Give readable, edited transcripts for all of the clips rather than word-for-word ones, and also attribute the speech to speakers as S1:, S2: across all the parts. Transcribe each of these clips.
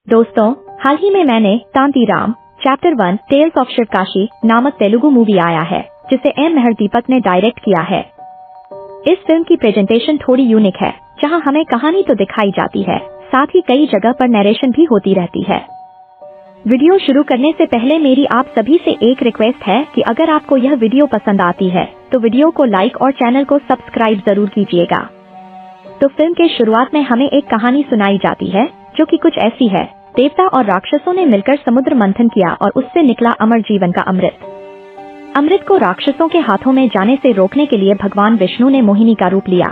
S1: दोस्तों, हाल ही में मैंने तांतीराम चैप्टर 1 टेल्स ऑफ शिवकाशी नामक तेलुगु मूवी आया है जिसे एम मेहर दीपक ने डायरेक्ट किया है। इस फिल्म की प्रेजेंटेशन थोड़ी यूनिक है, जहां हमें कहानी तो दिखाई जाती है, साथ ही कई जगह पर नरेशन भी होती रहती है। वीडियो शुरू करने से पहले मेरी आप सभी से एक रिक्वेस्ट है कि अगर आपको यह वीडियो पसंद आती है तो वीडियो को लाइक और चैनल को सब्सक्राइब जरूर कीजिएगा। तो फिल्म के शुरुआत में हमें एक कहानी सुनाई जाती है जो कि कुछ ऐसी है। देवता और राक्षसों ने मिलकर समुद्र मंथन किया और उससे निकला अमर जीवन का अमृत। अमृत को राक्षसों के हाथों में जाने से रोकने के लिए भगवान विष्णु ने मोहिनी का रूप लिया।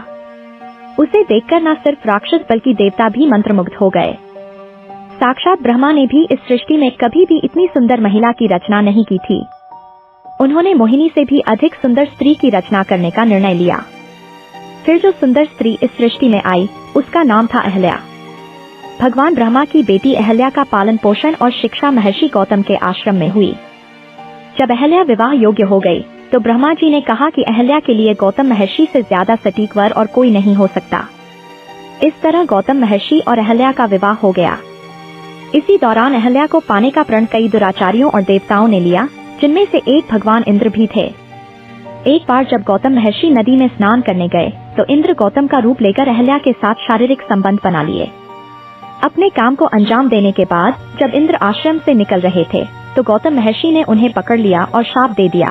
S1: उसे देखकर न सिर्फ राक्षस बल्कि देवता भी मंत्रमुग्ध हो गए। साक्षात ब्रह्मा ने भी इस सृष्टि में कभी भी इतनी सुंदर महिला की रचना नहीं की थी। उन्होंने मोहिनी से भी अधिक सुंदर स्त्री की रचना करने का निर्णय लिया। फिर जो सुंदर स्त्री इस सृष्टि में आई उसका नाम था अहल्या। भगवान ब्रह्मा की बेटी अहल्या का पालन पोषण और शिक्षा महर्षि गौतम के आश्रम में हुई। जब अहल्या विवाह योग्य हो गई तो ब्रह्मा जी ने कहा कि अहल्या के लिए गौतम महर्षि से ज्यादा सटीक वर और कोई नहीं हो सकता। इस तरह गौतम महर्षि और अहल्या का विवाह हो गया। इसी दौरान अहल्या को पाने का प्रण कई दुराचारियों और देवताओं ने लिया, जिनमें से एक भगवान इंद्र भी थे। एक बार जब गौतम महर्षि नदी में स्नान करने गए तो इंद्र गौतम का रूप लेकर अहल्या के साथ शारीरिक संबंध बना लिए। अपने काम को अंजाम देने के बाद जब इंद्र आश्रम से निकल रहे थे तो गौतम महर्षि ने उन्हें पकड़ लिया और शाप दे दिया।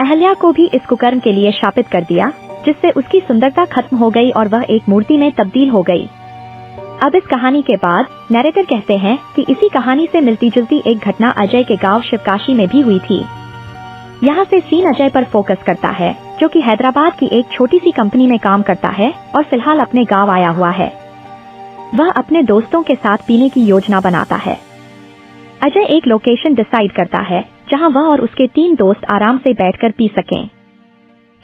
S1: अहल्या को भी इस कुकर्म के लिए शापित कर दिया, जिससे उसकी सुंदरता खत्म हो गई और वह एक मूर्ति में तब्दील हो गई। अब इस कहानी के बाद नरेटर कहते हैं कि इसी कहानी से मिलती जुलती एक घटना अजय के गांव शिवकाशी में भी हुई थी। यहाँ से सीन अजय पर फोकस करता है, जो कि हैदराबाद की एक छोटी सी कंपनी में काम करता है और फिलहाल अपने गांव आया हुआ है। वह अपने दोस्तों के साथ पीने की योजना बनाता है। अजय एक लोकेशन डिसाइड करता है जहां वह और उसके 3 दोस्त आराम से बैठकर पी सकें।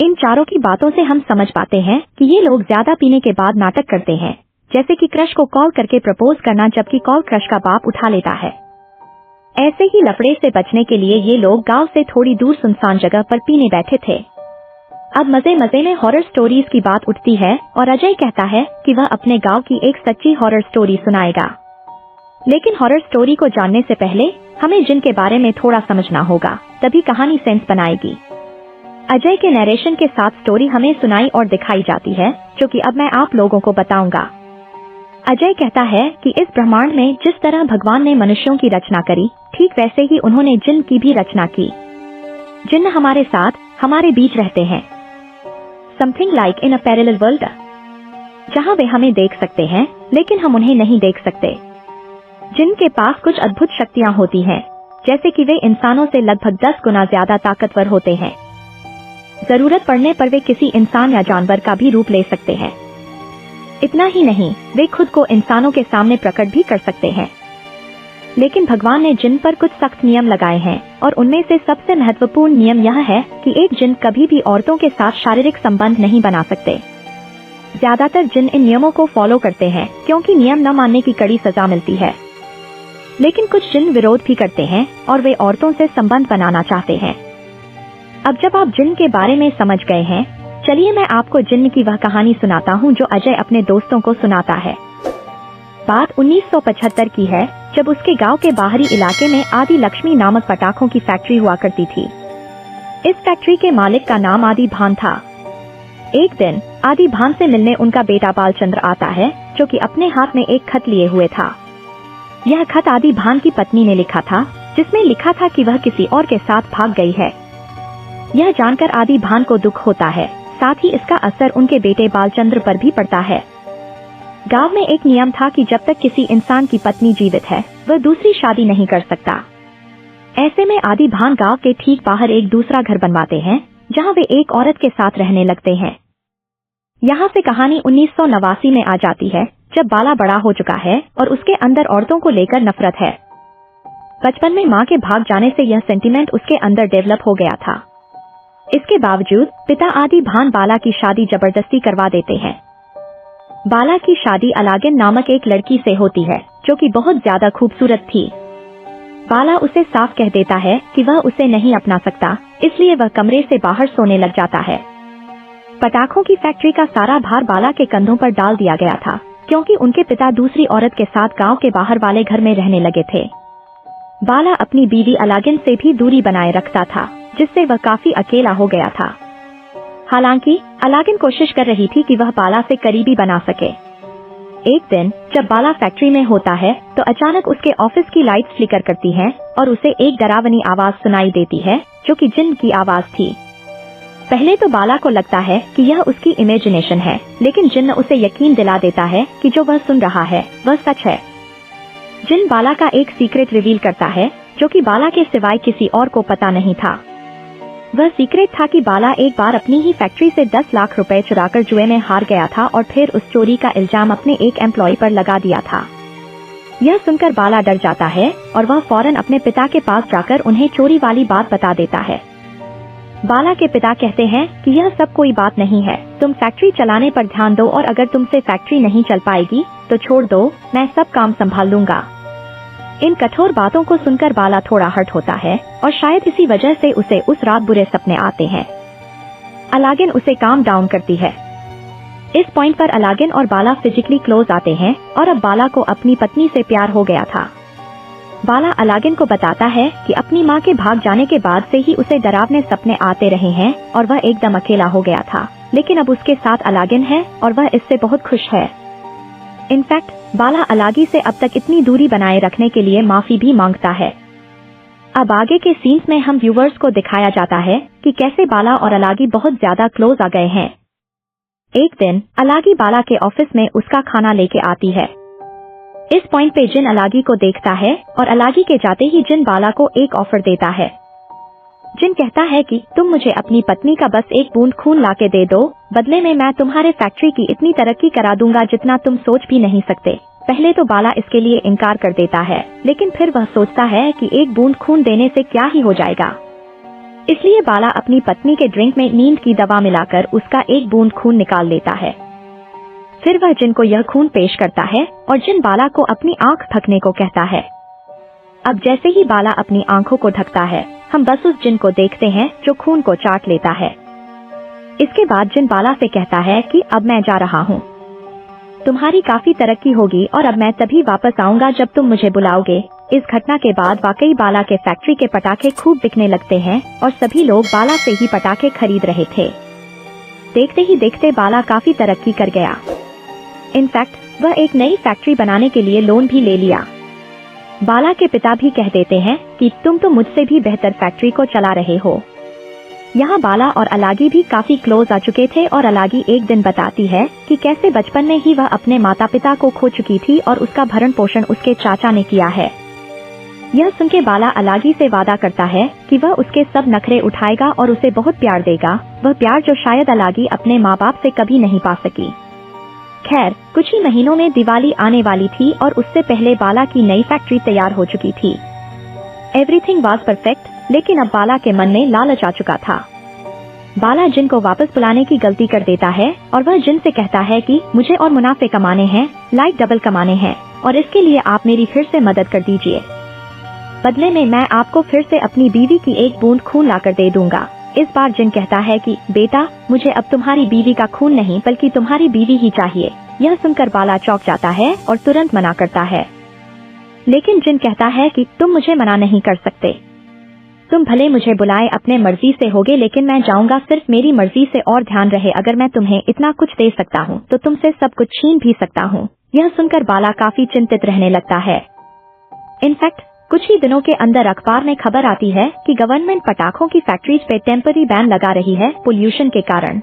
S1: इन चारों की बातों से हम समझ पाते हैं कि ये लोग ज्यादा पीने के बाद नाटक करते हैं, जैसे कि क्रश को कॉल करके प्रपोज करना, जबकि कॉल क्रश का बाप उठा लेता है। ऐसे ही लफड़े से बचने के लिए ये लोग गांव से थोड़ी दूर सुनसान जगह पर पीने बैठे थे। अब मजे मजे में हॉरर स्टोरीज की बात उठती है और अजय कहता है कि वह अपने गांव की एक सच्ची हॉरर स्टोरी सुनाएगा। लेकिन हॉरर स्टोरी को जानने से पहले हमें जिन के बारे में थोड़ा समझना होगा, तभी कहानी सेंस बनाएगी। अजय के नरेशन के साथ स्टोरी हमें सुनाई और दिखाई जाती है, जो कि अब मैं आप लोगों को बताऊंगा। अजय कहता है कि इस ब्रह्मांड में जिस तरह भगवान ने मनुष्यों की रचना करी, ठीक वैसे ही उन्होंने जिन्न की भी रचना की। जिन्न हमारे साथ, हमारे बीच रहते हैं। Something like in a parallel world, जहां वे हमें देख सकते हैं लेकिन हम उन्हें नहीं देख सकते। जिनके पास कुछ अद्भुत शक्तियां होती हैं, जैसे कि वे इंसानों से लगभग 10 गुना ज्यादा ताकतवर होते हैं। जरूरत पड़ने पर वे किसी इंसान या जानवर का भी रूप ले सकते हैं। इतना ही नहीं, वे खुद को इंसानों के सामने प्रकट भी कर सकते हैं। लेकिन भगवान ने जिन्न पर कुछ सख्त नियम लगाए हैं और उनमें से सबसे महत्वपूर्ण नियम यह है कि एक जिन्न कभी भी औरतों के साथ शारीरिक संबंध नहीं बना सकते। ज्यादातर जिन्न इन नियमों को फॉलो करते हैं क्योंकि नियम न मानने की कड़ी सजा मिलती है। लेकिन कुछ जिन्न विरोध भी करते हैं और वे औरतों से संबंध बनाना चाहते हैं। अब जब आप जिन्न के बारे में समझ गए हैं, चलिए मैं आपको जिन्न की वह कहानी सुनाता हूँ जो अजय अपने दोस्तों को सुनाता है। बात 1975 की है, जब उसके गांव के बाहरी इलाके में आदि लक्ष्मी नामक पटाखों की फैक्ट्री हुआ करती थी। इस फैक्ट्री के मालिक का नाम आदि भान था। एक दिन आदि भान से मिलने उनका बेटा बालचंद्र आता है, जो कि अपने हाथ में एक खत लिए हुए था। यह खत आदि भान की पत्नी ने लिखा था, जिसमें लिखा था कि वह किसी और के साथ भाग गई है। यह जानकर आदि भान को दुख होता है, साथ ही इसका असर उनके बेटे बालचंद्र पर भी पड़ता है। गांव में एक नियम था कि जब तक किसी इंसान की पत्नी जीवित है, वह दूसरी शादी नहीं कर सकता। ऐसे में आदि भान गांव के ठीक बाहर एक दूसरा घर बनवाते हैं, जहां वे एक औरत के साथ रहने लगते हैं। यहाँ से कहानी 1989 में आ जाती है, जब बाला बड़ा हो चुका है और उसके अंदर औरतों को लेकर नफरत है। बचपन में माँ के भाग जाने से यह सेंटिमेंट उसके अंदर डेवलप हो गया था। इसके बावजूद पिता आदि भान बाला की शादी जबरदस्ती करवा देते हैं। बाला की शादी अलागिन नामक एक लड़की से होती है, जो कि बहुत ज्यादा खूबसूरत थी। बाला उसे साफ कह देता है कि वह उसे नहीं अपना सकता, इसलिए वह कमरे से बाहर सोने लग जाता है। पटाखों की फैक्ट्री का सारा भार बाला के कंधों पर डाल दिया गया था, क्योंकि उनके पिता दूसरी औरत के साथ गांव के बाहर वाले घर में रहने लगे थे। बाला अपनी बीवी अलागिन से भी दूरी बनाए रखता था, जिससे वह काफी अकेला हो गया था। हालांकि अलागिन कोशिश कर रही थी कि वह बाला से करीबी बना सके। एक दिन जब बाला फैक्ट्री में होता है तो अचानक उसके ऑफिस की लाइट्स फ्लिकर करती हैं और उसे एक डरावनी आवाज सुनाई देती है, जो कि जिन्न की आवाज थी। पहले तो बाला को लगता है कि यह उसकी इमेजिनेशन है, लेकिन जिन्न उसे यकीन दिला देता है कि जो वह सुन रहा है वह सच है। जिन्न बाला का एक सीक्रेट रिवील करता है, जो कि बाला के सिवाय किसी और को पता नहीं था। वह सीक्रेट था कि बाला एक बार अपनी ही फैक्ट्री से 10 लाख रुपए चुराकर जुए में हार गया था और फिर उस चोरी का इल्जाम अपने एक एम्प्लॉय पर लगा दिया था। यह सुनकर बाला डर जाता है और वह फौरन अपने पिता के पास जाकर उन्हें चोरी वाली बात बता देता है। बाला के पिता कहते हैं कि यह सब कोई बात नहीं है, तुम फैक्ट्री चलाने पर ध्यान दो और अगर तुमसे फैक्ट्री नहीं चल पाएगी तो छोड़ दो, मैं सब काम संभाल लूंगा। इन कठोर बातों को सुनकर बाला थोड़ा हर्ट होता है और शायद इसी वजह से उसे उस रात बुरे सपने आते हैं। अलागिन उसे काम डाउन करती है। इस पॉइंट पर अलागिन और बाला फिजिकली क्लोज आते हैं और अब बाला को अपनी पत्नी से प्यार हो गया था। बाला अलागिन को बताता है कि अपनी माँ के भाग जाने के बाद से ही उसे डरावने सपने आते रहे हैं और वह एकदम अकेला हो गया था, लेकिन अब उसके साथ अलागिन है और वह इससे बहुत खुश है। इनफैक्ट बाला अलागी से अब तक इतनी दूरी बनाए रखने के लिए माफी भी मांगता है। अब आगे के सीन्स में हम व्यूवर्स को दिखाया जाता है कि कैसे बाला और अलागी बहुत ज्यादा क्लोज आ गए हैं। एक दिन अलागी बाला के ऑफिस में उसका खाना लेके आती है। इस पॉइंट पे जिन अलागी को देखता है और अलागी के जाते ही जिन बाला को एक ऑफर देता है। जिन कहता है कि तुम मुझे अपनी पत्नी का बस एक बूंद खून लाके दे दो, बदले में मैं तुम्हारे फैक्ट्री की इतनी तरक्की करा दूंगा जितना तुम सोच भी नहीं सकते। पहले तो बाला इसके लिए इनकार कर देता है, लेकिन फिर वह सोचता है कि एक बूंद खून देने से क्या ही हो जाएगा। इसलिए बाला अपनी पत्नी के ड्रिंक में नींद की दवा मिलाकर उसका एक बूंद खून निकाल लेता है। फिर वह जिन को यह खून पेश करता है और जिन बाला को अपनी आंख ढकने को कहता है। अब जैसे ही बाला अपनी आंखों को ढकता है, हम बस उस जिन को देखते हैं जो खून को चाट लेता है। इसके बाद जिन बाला से कहता है कि अब मैं जा रहा हूँ, तुम्हारी काफी तरक्की होगी और अब मैं तभी वापस आऊंगा जब तुम मुझे बुलाओगे। इस घटना के बाद वाकई बाला के फैक्ट्री के पटाखे खूब बिकने लगते हैं और सभी लोग बाला से ही पटाखे खरीद रहे थे। देखते ही देखते बाला काफी तरक्की कर गया। इनफैक्ट वह एक नई फैक्ट्री बनाने के लिए लोन भी ले लिया। बाला के पिता भी कह देते हैं कि तुम तो मुझसे भी बेहतर फैक्ट्री को चला रहे हो। यहाँ बाला और अलागी भी काफी क्लोज आ चुके थे और अलागी एक दिन बताती है कि कैसे बचपन में ही वह अपने माता पिता को खो चुकी थी और उसका भरण पोषण उसके चाचा ने किया है। यह सुनके बाला अलागी से वादा करता है कि वह उसके सब नखरे उठाएगा और उसे बहुत प्यार देगा, वह प्यार जो शायद अलागी अपने माँ बाप से कभी नहीं पा सकी। खैर, कुछ ही महीनों में दिवाली आने वाली थी और उससे पहले बाला की नई फैक्ट्री तैयार हो चुकी थी। एवरीथिंग वाज परफेक्ट, लेकिन अब बाला के मन में लालच आ चुका था। बाला जिन को वापस बुलाने की गलती कर देता है और वह जिन से कहता है कि मुझे और मुनाफे कमाने हैं, लाइक डबल कमाने हैं, और इसके लिए आप मेरी फिर से मदद कर दीजिए। बदले में मैं आपको फिर से अपनी बीवी की एक बूंद खून लाकर दे दूंगा। इस बार जिन कहता है कि बेटा, मुझे अब तुम्हारी बीवी का खून नहीं बल्कि तुम्हारी बीवी ही चाहिए। यह सुनकर बाला चौंक जाता है और तुरंत मना करता है, लेकिन जिन कहता है कि तुम मुझे मना नहीं कर सकते। तुम भले मुझे बुलाए अपने मर्जी से होगे, लेकिन मैं जाऊंगा सिर्फ मेरी मर्जी से, और ध्यान रहे अगर मैं तुम्हें इतना कुछ दे सकता हूँ तो तुमसे सब कुछ छीन भी सकता हूँ। यह सुनकर बाला काफी चिंतित रहने लगता है। इनफैक्ट कुछ ही दिनों के अंदर अखबार में खबर आती है कि गवर्नमेंट पटाखों की फैक्ट्रीज पे टेम्पररी बैन लगा रही है पोल्यूशन के कारण।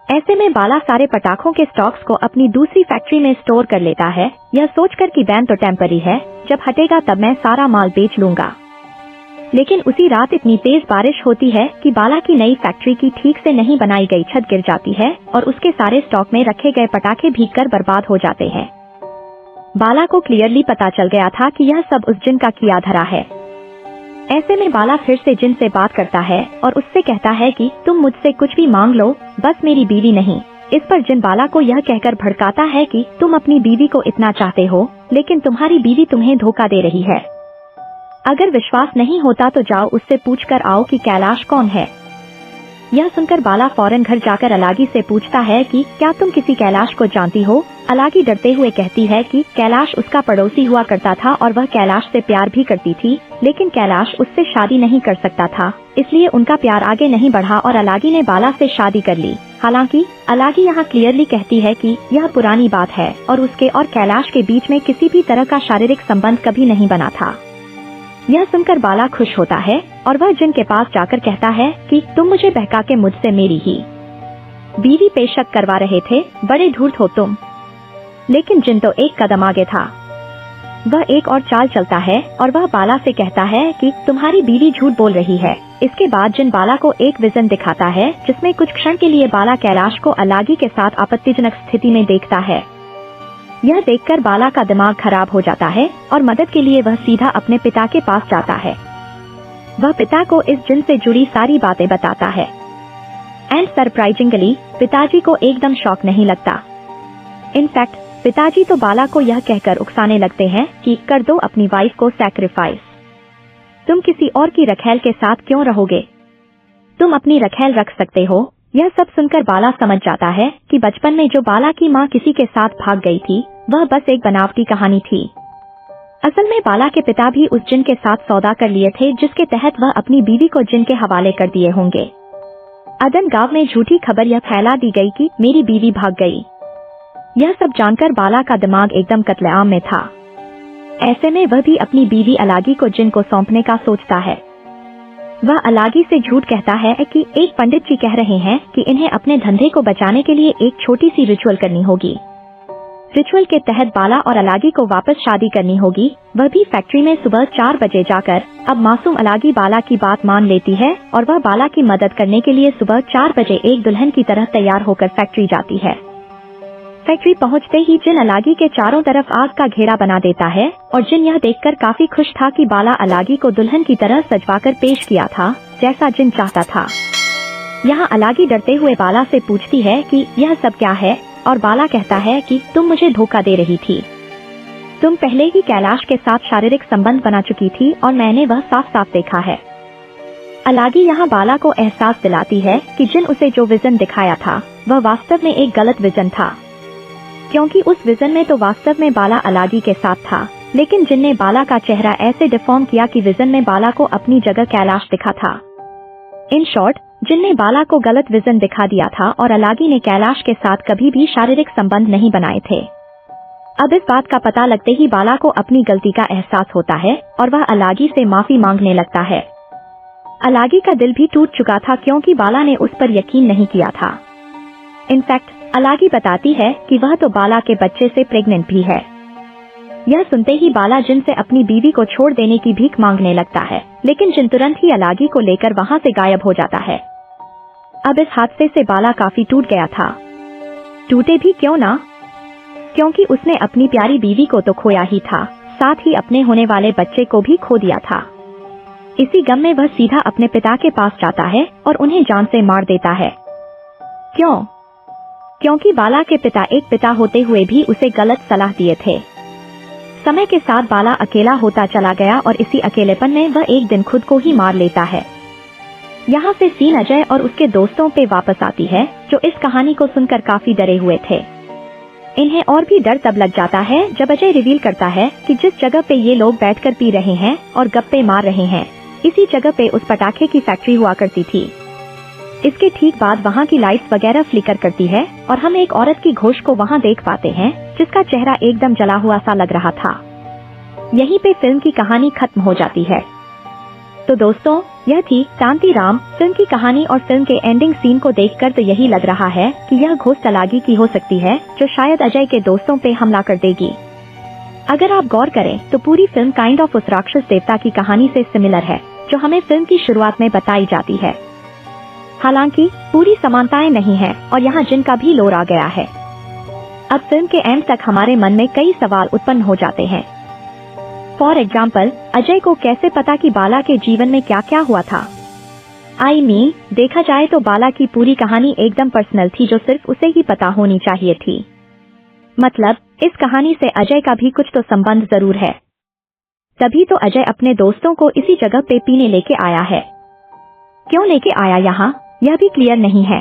S1: ऐसे में बाला सारे पटाखों के स्टॉक्स को अपनी दूसरी फैक्ट्री में स्टोर कर लेता है, यह सोचकर कि बैन तो टेम्पररी है, जब हटेगा तब मैं सारा माल बेच लूंगा। लेकिन उसी रात इतनी तेज बारिश होती है कि बाला की नई फैक्ट्री की ठीक से नहीं बनाई गई छत गिर जाती है और उसके सारे स्टॉक में रखे गए पटाखे भीगकर बर्बाद हो जाते हैं। बाला को क्लियरली पता चल गया था कि यह सब उस जिन का किया धरा है। ऐसे में बाला फिर से जिन से बात करता है और उससे कहता है कि तुम मुझसे कुछ भी मांग लो, बस मेरी बीवी नहीं। इस पर जिन बाला को यह कहकर भड़काता है कि तुम अपनी बीवी को इतना चाहते हो, लेकिन तुम्हारी बीवी तुम्हें धोखा दे रही है। अगर विश्वास नहीं होता तो जाओ उससे पूछकर आओ कि कैलाश कौन है। यह सुनकर बाला फौरन घर जाकर अलागी से पूछता है कि क्या तुम किसी कैलाश को जानती हो। अलागी डरते हुए कहती है कि कैलाश उसका पड़ोसी हुआ करता था और वह कैलाश से प्यार भी करती थी, लेकिन कैलाश उससे शादी नहीं कर सकता था, इसलिए उनका प्यार आगे नहीं बढ़ा और अलागी ने बाला से शादी कर ली। हालांकि अलागी यहाँ क्लियरली कहती है कि यह पुरानी बात है और उसके और कैलाश के बीच में किसी भी तरह का शारीरिक संबंध कभी नहीं बना था। यह सुनकर बाला खुश होता है और वह जिन के पास जाकर कहता है कि तुम मुझे बहका के मुझसे मेरी ही बीवी पेशक करवा रहे थे, बड़े धूर्त हो तुम। लेकिन जिन तो एक कदम आगे था। वह एक और चाल चलता है और वह बाला से कहता है कि तुम्हारी बीवी झूठ बोल रही है। इसके बाद जिन बाला को एक विजन दिखाता है जिसमें कुछ क्षण के लिए बाला कैलाश को अलागी के साथ आपत्तिजनक स्थिति में देखता है। यह देखकर बाला का दिमाग खराब हो जाता है और मदद के लिए वह सीधा अपने पिता के पास जाता है। वह पिता को इस जिन से जुड़ी सारी बातें बताता है। एंड सरप्राइजिंगली पिताजी को एकदम शॉक नहीं लगता। इनफैक्ट पिताजी तो बाला को यह कहकर उकसाने लगते हैं कि कर दो अपनी वाइफ को सैक्रिफाइस, तुम किसी और की रखेल के साथ क्यों रहोगे, तुम अपनी रखेल रख सकते हो। यह सब सुनकर बाला समझ जाता है कि बचपन में जो बाला की माँ किसी के साथ भाग गई थी वह बस एक बनावटी कहानी थी। असल में बाला के पिता भी उस जिन के साथ सौदा कर लिए थे जिसके तहत वह अपनी बीवी को जिन के हवाले कर दिए होंगे। अदन गांव में झूठी खबर यह फैला दी गई कि मेरी बीवी भाग गई। यह सब जानकर बाला का दिमाग एकदम कत्लेआम में था। ऐसे में वह भी अपनी बीवी अलागी को जिन को सौंपने का सोचता है। वह अलागी से झूठ कहता है कि एक पंडित जी कह रहे हैं कि इन्हें अपने धंधे को बचाने के लिए एक छोटी सी रिचुअल करनी होगी। रिचुअल के तहत बाला और अलागी को वापस शादी करनी होगी, वह भी फैक्ट्री में सुबह 4 बजे जाकर। अब मासूम अलागी बाला की बात मान लेती है और वह बाला की मदद करने के लिए सुबह 4 बजे एक दुल्हन की तरह तैयार होकर फैक्ट्री जाती है। फैक्ट्री पहुंचते ही जिन अलागी के चारों तरफ आग का घेरा बना देता है और जिन यह देखकर काफी खुश था कि बाला अलागी को दुल्हन की तरह सजवाकर पेश किया था जैसा जिन चाहता था। यहाँ अलागी डरते हुए बाला से पूछती है कि यह सब क्या है और बाला कहता है कि तुम मुझे धोखा दे रही थी, तुम पहले ही कैलाश के साथ शारीरिक संबंध बना चुकी थी और मैंने वह साफ साफ देखा है। अलागी यहाँ बाला को एहसास दिलाती है कि जिन उसे जो विजन दिखाया था वह वास्तव में एक गलत विजन था, क्योंकि उस विजन में तो वास्तव में बाला अलागी के साथ था, लेकिन जिन ने बाला का चेहरा ऐसे डिफॉर्म किया कि विजन में बाला को अपनी जगह कैलाश दिखा था। इन शॉर्ट जिन ने बाला को गलत विजन दिखा दिया था और अलागी ने कैलाश के साथ कभी भी शारीरिक संबंध नहीं बनाए थे। अब इस बात का पता लगते ही बाला को अपनी गलती का एहसास होता है और वह अलागी से माफी मांगने लगता है। अलागी का दिल भी टूट चुका था क्योंकि बाला ने उस पर यकीन नहीं किया था। इनफैक्ट अलागी बताती है कि वह तो बाला के बच्चे से प्रेग्नेंट भी है। यह सुनते ही बाला जिन से अपनी बीवी को छोड़ देने की भीख मांगने लगता है, लेकिन जिन तुरंत ही अलागी को लेकर वहाँ से गायब हो जाता है। अब इस हादसे से बाला काफी टूट गया था। टूटे भी क्यों ना, क्योंकि उसने अपनी प्यारी बीवी को तो खोया ही था, साथ ही अपने होने वाले बच्चे को भी खो दिया था। इसी गम में वह सीधा अपने पिता के पास जाता है और उन्हें जान से मार देता है। क्यों? क्योंकि बाला के पिता एक पिता होते हुए भी उसे गलत सलाह दिए थे। समय के साथ बाला अकेला होता चला गया और इसी अकेलेपन में वह एक दिन खुद को ही मार लेता है। यहाँ से सीन अजय और उसके दोस्तों पे वापस आती है जो इस कहानी को सुनकर काफी डरे हुए थे। इन्हें और भी डर तब लग जाता है जब अजय रिवील करता है कि जिस जगह पे ये लोग बैठकर पी रहे हैं और गप्पे मार रहे हैं, इसी जगह पे उस पटाखे की फैक्ट्री हुआ करती थी। इसके ठीक बाद वहाँ की लाइट्स वगैरह फ्लिकर करती है और हम एक औरत की घोष को वहाँ देख पाते हैं जिसका चेहरा एकदम जला हुआ सा लग रहा था। यहीं पे फिल्म की कहानी खत्म हो जाती है। तो दोस्तों, यह थी शांतिराम फिल्म की कहानी और फिल्म के एंडिंग सीन को देखकर तो यही लग रहा है कि यह घोस्ट अलागी की हो सकती है जो शायद अजय के दोस्तों पे हमला कर देगी। अगर आप गौर करें तो पूरी फिल्म काइंड ऑफ उस राक्षस देवता की कहानी से सिमिलर है जो हमें फिल्म की शुरुआत में बताई जाती है। हालांकि पूरी समानताएं नहीं है और यहाँ जिन का भी लोर आ गया है। अब फिल्म के एंड तक हमारे मन में कई सवाल उत्पन्न हो जाते हैं। फॉर एग्जाम्पल, अजय को कैसे पता कि बाला के जीवन में क्या क्या हुआ था? आई मीन, देखा जाए तो बाला की पूरी कहानी एकदम पर्सनल थी जो सिर्फ उसे ही पता होनी चाहिए थी। मतलब इस कहानी से अजय का भी कुछ तो संबंध जरूर है। तभी तो अजय अपने दोस्तों को इसी जगह पे पीने लेके आया है। क्यों लेके आया यहाँ? यह भी क्लियर नहीं है।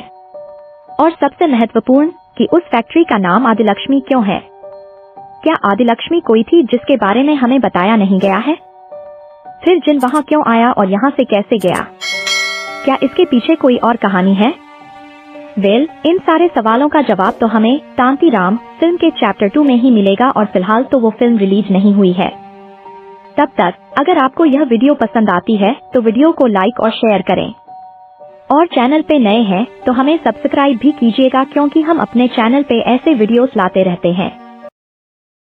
S1: और सबसे महत्वपूर्ण कि उस फैक्ट्री का नाम आदिलक्ष्मी क्यों है? क्या आदिलक्ष्मी कोई थी जिसके बारे में हमें बताया नहीं गया है? फिर जिन वहां क्यों आया और यहाँ से कैसे गया? क्या इसके पीछे कोई और कहानी है? इन सारे सवालों का जवाब तो हमें तांतीराम फिल्म के चैप्टर 2 में ही मिलेगा और फिलहाल तो वो फिल्म रिलीज नहीं हुई है। तब तक अगर आपको यह वीडियो पसंद आती है तो वीडियो को लाइक और शेयर करें, और चैनल पे नए हैं तो हमें सब्सक्राइब भी कीजिएगा, क्योंकि हम अपने चैनल पे ऐसे वीडियोस लाते रहते हैं।